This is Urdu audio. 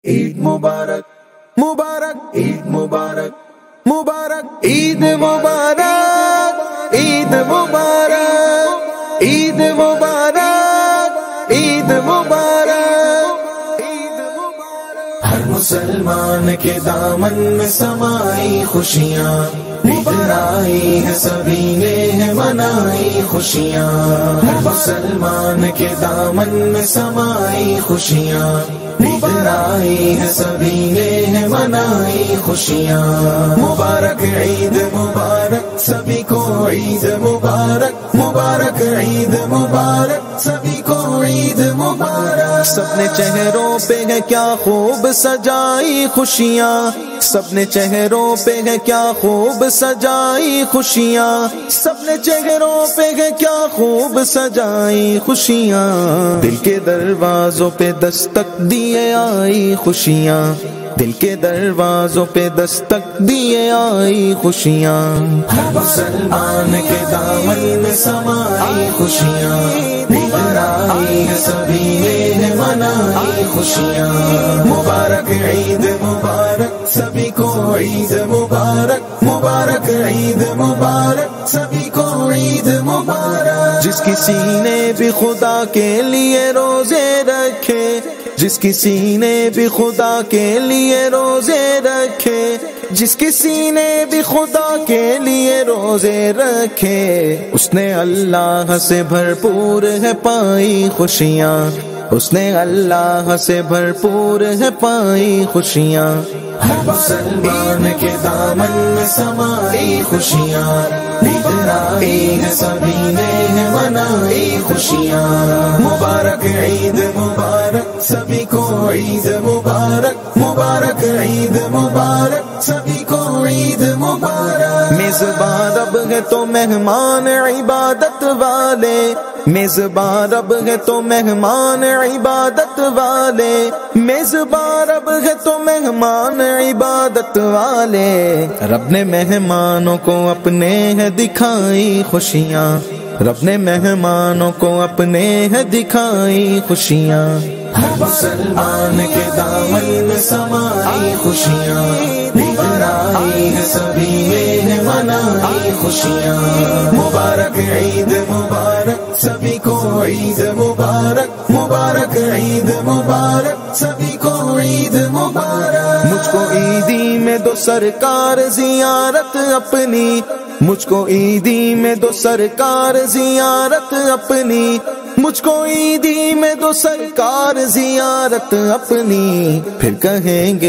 عید مبارک مبارک عید مبارک مبارک عید مبارک عید مبارک عید مبارک عید مبارک ہر مسلمان کے دامن میں سمائی خوشیاں ادھر آئی ہے سبھی نے منائی خوشیاں ہر مسلمان کے دامن میں سمائی خوشیاں ادھر آئی ہے سبھی نے منائی خوشیاں مبارک عید مبارک سبھی کو عید مبارک مبارک عید مبارک سبھی کو عید مبارک سب نے چہروں پہ ہے کیا خوب سجائی خوشیاں سب نے چہروں پہ ہے کیا خوب سجائی خوشیاں سب نے چہروں پہ ہے کیا خوب سجائی خوشیاں دل کے دروازوں پہ دستک دیے آئی خوشیاں دل کے دروازوں پہ دستک دیے آئی خوشیاں ہر مسلمان کے دامن میں سمائی خوشیاں ادھر آئی ہے سبھی نے منائی خوشیاں مبارک عید مبارک سبھی کو عید مبارک مبارک عید مبارک سبھی کو عید مبارک جس کسی نے بھی خدا کے لیے روزے رکھے جس کسی نے بھی خدا کے لیے روزے رکھے جس کسی نے بھی خدا کے لیے روزے رکھے اس نے اللہ سے بھرپور ہے پائی خوشیاں اس نے اللہ سے بھرپور ہے پائی خوشیاں ہر مسلمان کے دامن میں سمائی خوشیاں ادھر آئی ہے سبھی نے منائی خوشیاں مبارک عید مبارک سبھی کو عید مبارک مبارک عید مبارک سبھی کو عید مبارک میزبان رب ہے تو مہمان عبادت والے میزبان رب ہے تو مہمان عبادت والے میزبان رب ہے تو مہمان عبادت والے رب نے مہمانوں کو اپنے ہے دکھائی خوشیاں رب نے مہمانوں کو اپنے ہے دکھائی خوشیاں ہر مسلمان کے دامن میں سمائی خوشیاں ادھر آئی ہے سبھی نے منائی خوشیاں مبارک عید مبارک سبھی کو عید مبارک مبارک عید مبارک سبھی کو عید مبارک مجھ کو عیدی میں دو سرکار زیارت اپنی مجھ کو عیدی میں دو سرکار زیارت اپنی مجھ کو عیدی میں دو سرکار زیارت اپنی پھر کہیں گے